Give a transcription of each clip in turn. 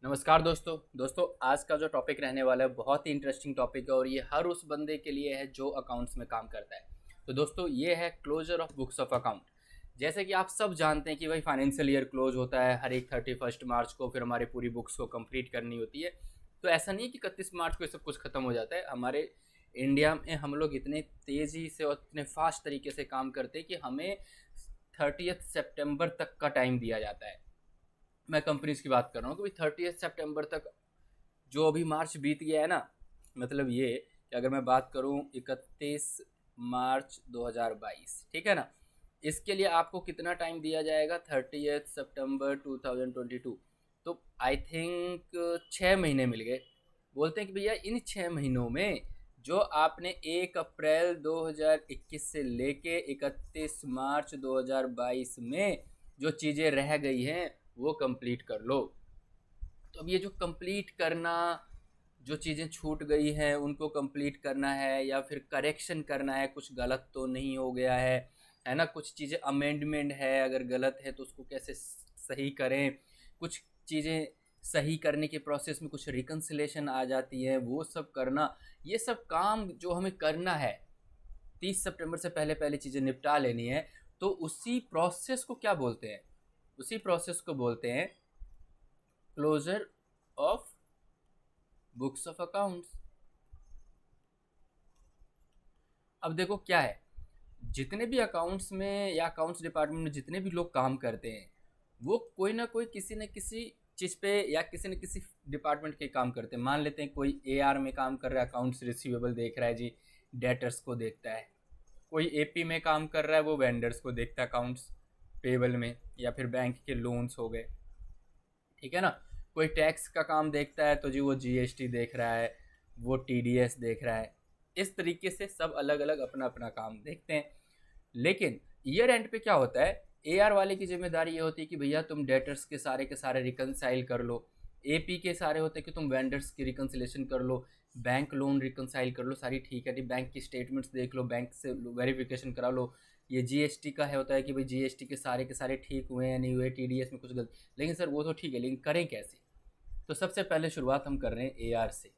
नमस्कार दोस्तों आज का जो टॉपिक रहने वाला है बहुत ही इंटरेस्टिंग टॉपिक है और ये हर उस बंदे के लिए है जो अकाउंट्स में काम करता है। तो दोस्तों ये है closure of books of account. जैसे कि आप सब जानते हैं कि भाई फाइनेंशियल ईयर क्लोज होता है हर एक 31 मार्च को, फिर हमारी पूरी बुक्स को कंप्लीट करनी होती है। तो ऐसा नहीं है कि 31 मार्च को ये सब कुछ खत्म हो जाता है। हमारे इंडिया में हम लोग इतने तेज़ी से और इतने फास्ट तरीके से काम करते हैं कि हमें 30 सितंबर तक का टाइम दिया जाता है। मैं कंपनीज की बात कर रहा हूँ कि 30 सितंबर तक जो अभी मार्च बीत गया है ना, मतलब ये कि अगर मैं बात करूँ 31 मार्च 2022, ठीक है ना, इसके लिए आपको कितना टाइम दिया जाएगा? 30 सितंबर 2022। तो आई थिंक 6 महीने मिल गए। बोलते हैं कि भैया इन 6 महीनों में जो आपने 1 अप्रैल 2021 से लेके 31 मार्च 2022 में जो चीज़ें रह गई हैं वो कंप्लीट कर लो। तो अब ये जो कंप्लीट करना, जो चीज़ें छूट गई हैं उनको कंप्लीट करना है या फिर करेक्शन करना है, कुछ गलत तो नहीं हो गया है ना, कुछ चीज़ें अमेंडमेंट है, अगर गलत है तो उसको कैसे सही करें, कुछ चीज़ें सही करने के प्रोसेस में कुछ रिकन्सिलेशन आ जाती है, वो सब करना, ये सब काम जो हमें करना है 30 सितंबर से पहले पहले चीज़ें निपटा लेनी है। तो उसी प्रोसेस को क्या बोलते हैं? उसी प्रोसेस को बोलते हैं closure of books of accounts. अब देखो क्या है, जितने भी अकाउंट्स में या अकाउंट्स डिपार्टमेंट में जितने भी लोग काम करते हैं वो कोई ना कोई किसी न किसी चीज़ पे या किसी न किसी डिपार्टमेंट के काम करते हैं। मान लेते हैं कोई एआर में काम कर रहा है, अकाउंट्स रिसीवेबल देख रहा है जी, डेटर्स को देखता है। कोई एपी में काम कर रहा है, वो वेंडर्स को देखता है अकाउंट्स पेबल में, या फिर बैंक के लोन्स हो गए, ठीक है ना। कोई टैक्स का काम देखता है तो जी वो जीएसटी देख रहा है, वो टीडीएस देख रहा है। इस तरीके से सब अलग अलग अपना अपना काम देखते हैं। लेकिन ईयर एंड पे क्या होता है, एआर वाले की जिम्मेदारी ये होती है कि भैया तुम डेटर्स के सारे रिकनसाइल कर लो। एपी के सारे होते हैं कि तुम वेंडर्स की रिकनसिलेशन कर लो, बैंक लोन रिकनसाइल कर लो, सारी ठीक है, बैंक की स्टेटमेंट्स देख लो, बैंक से वेरिफिकेशन करा लो। ये जीएसटी का है, होता है कि भाई जीएसटी के सारे ठीक हुए हैं नहीं हुए, टीडीएस में कुछ गलत। लेकिन सर वो तो ठीक है, लेकिन करें कैसे? तो सबसे पहले शुरुआत हम कर रहे हैं एआर से,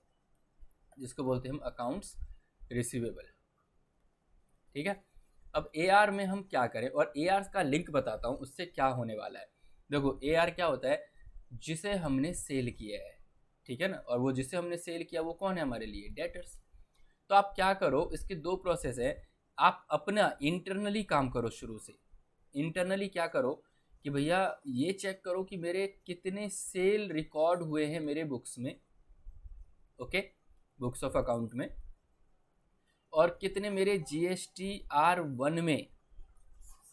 जिसको बोलते हैं हम अकाउंट्स रिसीवेबल, ठीक है। अब एआर में हम क्या करें, और एआर का लिंक बताता हूँ उससे क्या होने वाला है। देखो एआर क्या होता है, जिसे हमने सेल किया है, ठीक है ना, और वो जिसे हमने सेल किया वो कौन है हमारे लिए? डेटर्स। तो आप क्या करो, इसके दो प्रोसेस है। आप अपना इंटरनली काम करो शुरू से। इंटरनली क्या करो कि भैया ये चेक करो कि मेरे कितने सेल रिकॉर्ड हुए हैं मेरे बुक्स में, ओके, बुक्स ऑफ अकाउंट में, और कितने मेरे GSTR1 में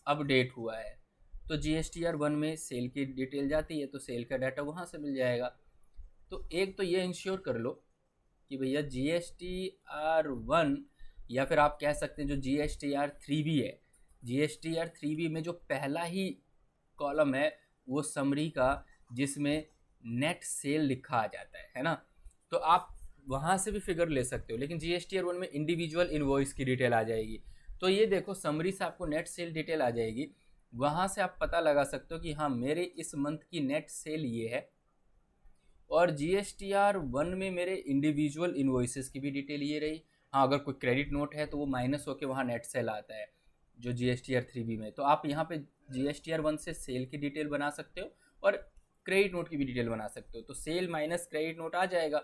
अपडेट हुआ है। तो GSTR1 में सेल की डिटेल जाती है तो सेल का डाटा वहाँ से मिल जाएगा। तो एक तो ये इंश्योर कर लो कि भैया GSTR1, या फिर आप कह सकते हैं जो GSTR3B है, GSTR3B में जो पहला ही कॉलम है वो समरी का, जिसमें नेट सेल लिखा आ जाता है ना, तो आप वहाँ से भी फिगर ले सकते हो। लेकिन GSTR1 में इंडिविजुअल इनवॉइस की डिटेल आ जाएगी। तो ये देखो समरी से आपको नेट सेल डिटेल आ जाएगी, वहाँ से आप पता लगा सकते हो कि हाँ मेरे इस मंथ की नेट सेल ये है, और GSTR1 में मेरे इंडिविजुअल इन्वॉइसेस की भी डिटेल ये रही। हाँ अगर कोई क्रेडिट नोट है तो वो माइनस होकर वहाँ नेट सेल आता है जो GSTR3B में। तो आप यहाँ पे GSTR1 से सेल की डिटेल बना सकते हो और क्रेडिट नोट की भी डिटेल बना सकते हो। तो सेल माइनस क्रेडिट नोट आ जाएगा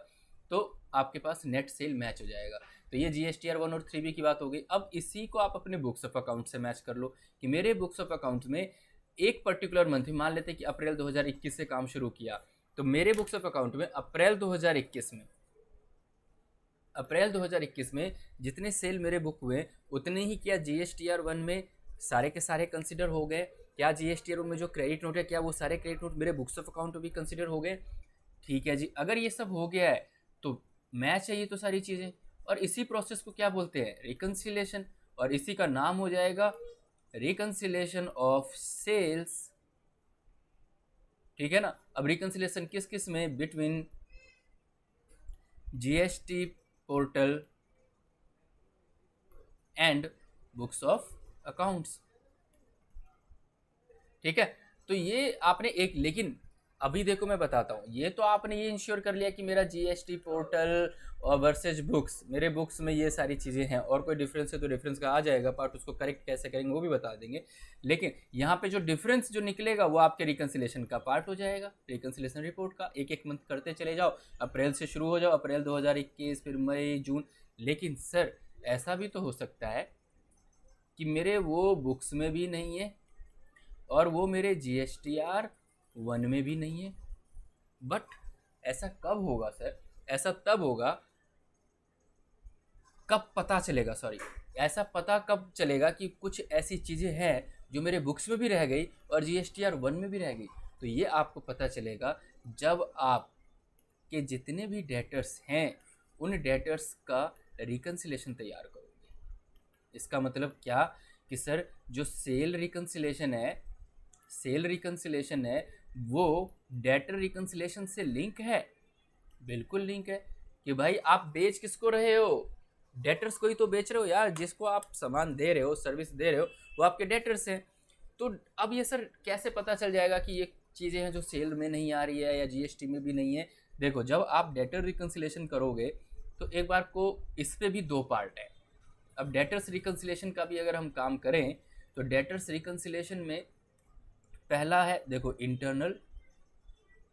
तो आपके पास नेट सेल मैच हो जाएगा। तो ये GSTR1 और 3B की बात हो गई। अब इसी को आप अपने बुक्स ऑफ अकाउंट से मैच कर लो कि मेरे बुक्स ऑफ अकाउंट में एक पर्टिकुलर मंथ, मान लेते हैं कि अप्रैल 2021 से काम शुरू किया, तो मेरे बुक्स ऑफ अकाउंट में अप्रैल 2021 में जितने सेल मेरे बुक हुए उतने ही क्या GSTR1 में सारे के सारे कंसिडर हो गए? क्या GSTR1 में जो क्रेडिट नोट है क्या वो सारे क्रेडिट नोट मेरे बुक्स ऑफ अकाउंट में भी कंसिडर हो गए? ठीक है जी, अगर ये सब हो गया है तो मैच है ये तो सारी चीज़ें। और इसी प्रोसेस को क्या बोलते हैं? रिकन्सिलेशन। और इसी का नाम हो जाएगा रिकन्सिलेशन ऑफ सेल्स, ठीक है ना। अब रिकन्सिलेशन किस किस में? Between GST portal and books of accounts, ठीक है। तो ये आपने एक, लेकिन अभी देखो मैं बताता हूँ, ये तो आपने ये इंश्योर कर लिया कि मेरा जीएसटी पोर्टल और वर्सेज बुक्स, मेरे बुक्स में ये सारी चीज़ें हैं, और कोई डिफरेंस है तो डिफरेंस का आ जाएगा पार्ट, उसको करेक्ट कैसे करेंगे वो भी बता देंगे। लेकिन यहाँ पे जो डिफरेंस जो निकलेगा वो आपके रिकन्सिलेशन का पार्ट हो जाएगा, रिकन्सिलेशन रिपोर्ट का। एक एक मंथ करते चले जाओ, अप्रैल से शुरू हो जाओ, अप्रैल 2021, फिर मई, जून। लेकिन सर ऐसा भी तो हो सकता है कि मेरे वो बुक्स में भी नहीं है और वो मेरे GSTR 1 में भी नहीं है। बट ऐसा कब होगा सर? ऐसा तब होगा, कब पता चलेगा, सॉरी, ऐसा पता कब चलेगा कि कुछ ऐसी चीज़ें हैं जो मेरे बुक्स में भी रह गई और GSTR 1 में भी रह गई। तो ये आपको पता चलेगा जब आपके जितने भी डेटर्स हैं उन डेटर्स का रिकन्सिलेशन तैयार करोगे। इसका मतलब क्या कि सर जो सेल रिकन्सिलेशन है वो डेटर रिकन्सिलेशन से लिंक है, बिल्कुल लिंक है। कि भाई आप बेच किसको रहे हो? डेटर्स को ही तो बेच रहे हो यार, जिसको आप सामान दे रहे हो, सर्विस दे रहे हो, वो आपके डेटर्स हैं। तो अब ये सर कैसे पता चल जाएगा कि ये चीज़ें हैं जो सेल में नहीं आ रही है या जीएसटी में भी नहीं है? देखो जब आप डेटर रिकन्सिलेशन करोगे तो एक बार को इस पे भी दो पार्ट है। अब डेटर्स रिकन्सिलेशन का भी अगर हम काम करें तो डेटर्स रिकन्सिलेशन में पहला है देखो इंटरनल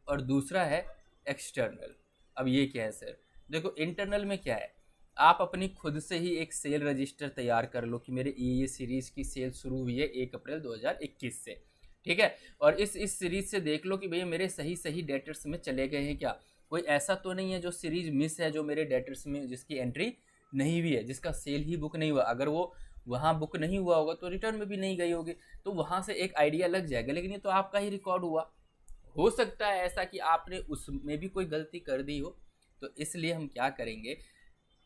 और दूसरा है एक्सटर्नल। अब ये क्या है सर? देखो इंटरनल में क्या है, आप अपनी खुद से ही एक सेल रजिस्टर तैयार कर लो कि मेरे ये सीरीज़ की सेल शुरू हुई है 1 अप्रैल 2021 से, ठीक है। और इस सीरीज़ से देख लो कि भैया मेरे सही डेटर्स में चले गए हैं क्या, कोई ऐसा तो नहीं है जो सीरीज़ मिस है, जो मेरे डेटर्स में जिसकी एंट्री नहीं हुई है, जिसका सेल ही बुक नहीं हुआ। अगर वो वहाँ बुक नहीं हुआ होगा तो रिटर्न में भी नहीं गई होगी, तो वहाँ से एक आइडिया लग जाएगा। लेकिन ये तो आपका ही रिकॉर्ड हुआ, हो सकता है ऐसा कि आपने उसमें भी कोई गलती कर दी हो। तो इसलिए हम क्या करेंगे,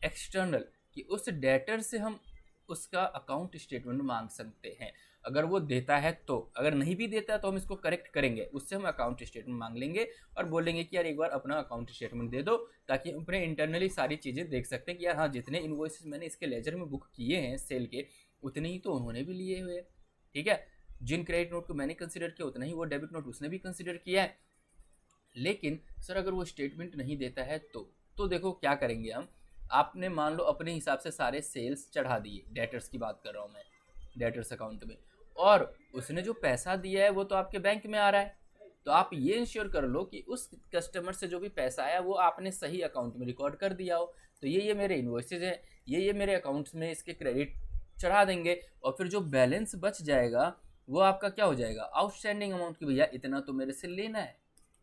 एक्सटर्नल, कि उस डेटर से हम उसका अकाउंट स्टेटमेंट मांग सकते हैं। अगर वो देता है तो, अगर नहीं भी देता है तो हम इसको करेक्ट करेंगे, उससे हम अकाउंट स्टेटमेंट मांग लेंगे और बोलेंगे कि यार एक बार अपना अकाउंट स्टेटमेंट दे दो, ताकि हम अपने इंटरनली सारी चीज़ें देख सकते हैं कि यार हाँ जितने इन्वॉइसेस मैंने इसके लेजर में बुक किए हैं सेल के, उतने ही तो उन्होंने भी लिए हुए हैं, ठीक है। जिन क्रेडिट नोट को मैंने कंसिडर किया उतना ही वो डेबिट नोट उसने भी कंसिडर किया है। लेकिन सर अगर वो स्टेटमेंट नहीं देता है तो देखो क्या करेंगे हम। आपने मान लो अपने हिसाब से सारे सेल्स चढ़ा दिए, डेटर्स की बात कर रहा हूँ मैं, डेटर्स अकाउंट में, और उसने जो पैसा दिया है वो तो आपके बैंक में आ रहा है। तो आप ये इंश्योर कर लो कि उस कस्टमर से जो भी पैसा आया वो आपने सही अकाउंट में रिकॉर्ड कर दिया हो। तो ये मेरे इन्वॉइसेज हैं, ये मेरे अकाउंट्स में इसके क्रेडिट चढ़ा देंगे, और फिर जो बैलेंस बच जाएगा वो आपका क्या हो जाएगा, आउटस्टैंडिंग अमाउंट की। भैया इतना तो मेरे से लेना है,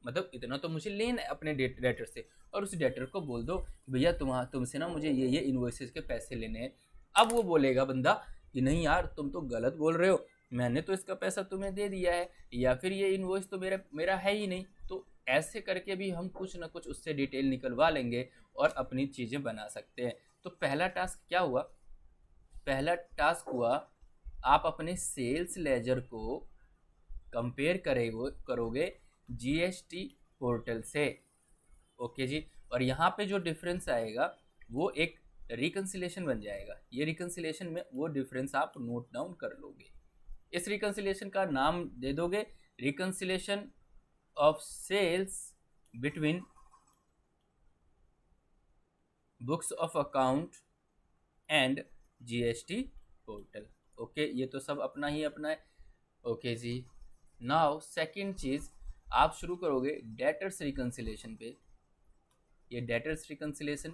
मतलब इतना तो मुझे लेना है अपने डेटर से, और उस डेटर को बोल दो भैया तुमसे ना मुझे ये इन्वॉइसेस के पैसे लेने हैं। अब वो बोलेगा बंदा कि नहीं यार तुम तो गलत बोल रहे हो, मैंने तो इसका पैसा तुम्हें दे दिया है, या फिर ये इन्वॉइस तो मेरा है ही नहीं। तो ऐसे करके भी हम कुछ ना कुछ उससे डिटेल निकलवा लेंगे और अपनी चीज़ें बना सकते हैं। तो पहला टास्क क्या हुआ? पहला टास्क हुआ आप अपने सेल्स लेजर को कंपेयर करोगे जीएसटी पोर्टल से, ओके जी। और यहाँ पे जो डिफरेंस आएगा वो एक रिकन्सिलेशन बन जाएगा। ये रिकन्सिलेशन में वो डिफरेंस आप नोट डाउन कर लोगे। इस रिकन्सिलेशन का नाम दे दोगे reconciliation of sales between books of account and GST portal. Okay, ये तो सब अपना ही अपना है। ओके जी। नाउ सेकंड चीज़, आप शुरू करोगे डेटर्स रिकन्सिलेशन पे। ये डेटर्स रिकन्सिलेशन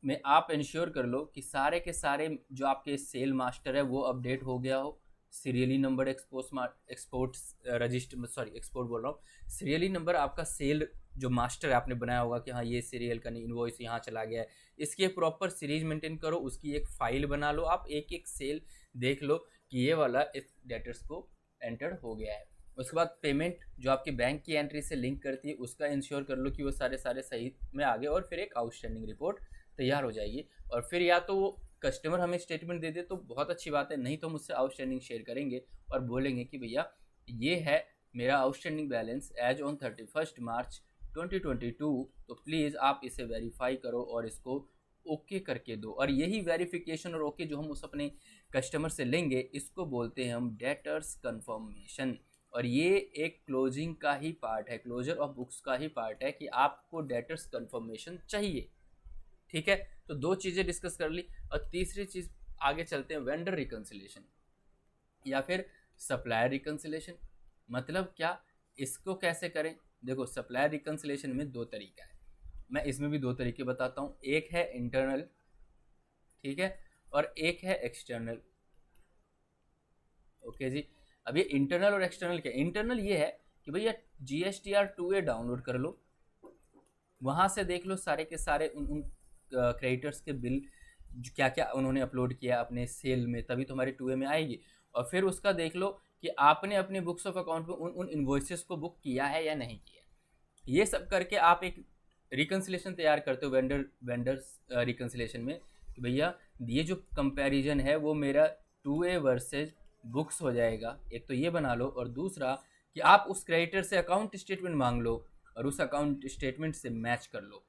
में आप इंश्योर कर लो कि सारे के सारे जो आपके सेल मास्टर है वो अपडेट हो गया हो। Serially number export register, sorry export बोल रहा हूँ, सीरियली नंबर आपका सेल जो मास्टर है आपने बनाया होगा कि हाँ ये सीरियल का इनवॉइस यहाँ चला गया है, इसकी एक प्रॉपर सीरीज मेंटेन करो, उसकी एक फाइल बना लो, आप एक एक सेल देख लो कि ये वाला इस डेटर्स को एंटर हो गया है। उसके बाद पेमेंट जो आपके बैंक की एंट्री से लिंक करती है उसका इंश्योर कर लो कि वो सारे सही में आ गए, और फिर एक आउटस्टैंडिंग रिपोर्ट तैयार हो जाएगी। और फिर या तो वो कस्टमर हमें स्टेटमेंट दे दे तो बहुत अच्छी बात है, नहीं तो हम उससे आउटस्टैंडिंग शेयर करेंगे और बोलेंगे कि भैया ये है मेरा आउटस्टैंडिंग बैलेंस एज ऑन 31 मार्च 2022, तो प्लीज़ आप इसे वेरीफाई करो और इसको ओके करके दो। और यही वेरिफिकेशन और ओके जो हम उस अपने कस्टमर से लेंगे इसको बोलते हैं हम डेटर्स कंफर्मेशन। और ये एक क्लोजिंग का ही पार्ट है, क्लोजर ऑफ बुक्स का ही पार्ट है कि आपको डेटर्स कंफर्मेशन चाहिए। ठीक है, तो दो चीज़ें डिस्कस कर ली। और तीसरी चीज़ आगे चलते हैं, वेंडर रिकन्सिलेशन या फिर सप्लायर रिकन्सिलेशन। मतलब क्या, इसको कैसे करें? देखो, सप्लायर रिकन्सिलेशन में दो तरीका है, मैं इसमें भी दो तरीके बताता हूँ। एक है इंटरनल, ठीक है, और एक है एक्सटर्नल। ओके जी। अब ये इंटरनल और एक्सटर्नल क्या? इंटरनल ये है कि भैया GSTR 2A डाउनलोड कर लो, वहाँ से देख लो सारे के सारे उन क्रेडिटर्स के बिल क्या क्या उन्होंने अपलोड किया अपने सेल में, तभी तुम्हारी 2A में आएगी। और फिर उसका देख लो कि आपने अपने बुक्स ऑफ अकाउंट में उन इन्वॉइसेस को बुक किया है या नहीं किया। ये सब करके आप एक रिकन्सिलेशन तैयार करते हो वेंडर्स रिकन्सिलेशन में कि भैया ये जो कंपैरिजन है वो मेरा 2A वर्सेज बुक्स हो जाएगा। एक तो ये बना लो, और दूसरा कि आप उस क्रेडिटर से अकाउंट स्टेटमेंट मांग लो और उस अकाउंट स्टेटमेंट से मैच कर लो।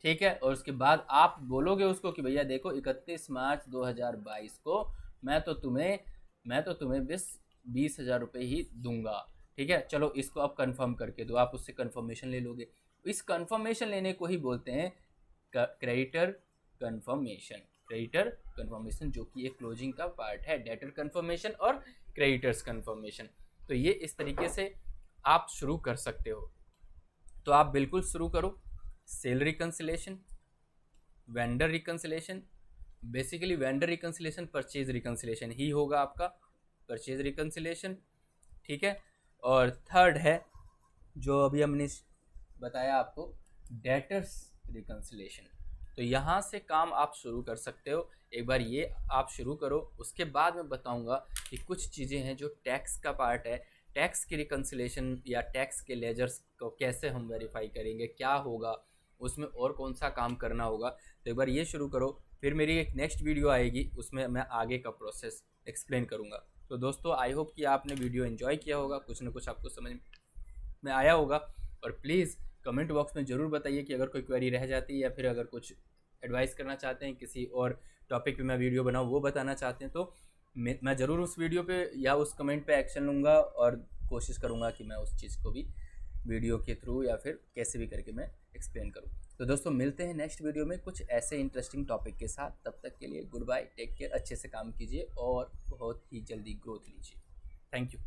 ठीक है, और उसके बाद आप बोलोगे उसको कि भैया देखो 31 मार्च 2022 को मैं तो तुम्हें बस 20,000 रुपये ही दूंगा। ठीक है, चलो इसको आप कंफर्म करके दो, आप उससे कंफर्मेशन ले लोगे। इस कंफर्मेशन लेने को ही बोलते हैं क्रेडिटर कंफर्मेशन। क्रेडिटर कंफर्मेशन जो कि एक क्लोजिंग का पार्ट है, डेटर कंफर्मेशन और क्रेडिटर्स कंफर्मेशन। तो ये इस तरीके से आप शुरू कर सकते हो। तो आप बिल्कुल शुरू करो। Sale reconciliation, vendor reconciliation, basically vendor reconciliation purchase reconciliation ही होगा आपका, परचेज रिकन्सिलेशन। ठीक है, और थर्ड है जो अभी हमने बताया आपको, डेटर्स रिकन्सिलेशन। तो यहाँ से काम आप शुरू कर सकते हो। एक बार ये आप शुरू करो, उसके बाद मैं बताऊँगा कि कुछ चीज़ें हैं जो टैक्स का पार्ट है। टैक्स की रिकन्सिलेशन या टैक्स के लेजर्स को कैसे हम वेरीफाई करेंगे, क्या होगा उसमें, और कौन सा काम करना होगा। तो एक बार ये शुरू करो, फिर मेरी एक नेक्स्ट वीडियो आएगी, उसमें मैं आगे का प्रोसेस एक्सप्लेन करूँगा। तो दोस्तों, आई होप कि आपने वीडियो एंजॉय किया होगा, कुछ ना कुछ आपको समझ में आया होगा। और प्लीज़ कमेंट बॉक्स में ज़रूर बताइए कि अगर कोई क्वेरी रह जाती है या फिर अगर कुछ एडवाइस करना चाहते हैं, किसी और टॉपिक पे मैं वीडियो बनाऊँ वो बताना चाहते हैं, तो मैं ज़रूर उस वीडियो पे या उस कमेंट पे एक्शन लूँगा और कोशिश करूँगा कि मैं उस चीज़ को भी वीडियो के थ्रू या फिर कैसे भी करके मैं एक्सप्लेन करूँ। तो दोस्तों, मिलते हैं नेक्स्ट वीडियो में कुछ ऐसे इंटरेस्टिंग टॉपिक के साथ। तब तक के लिए गुड बाय, टेक केयर, अच्छे से काम कीजिए और बहुत ही जल्दी ग्रोथ लीजिए। Thank you.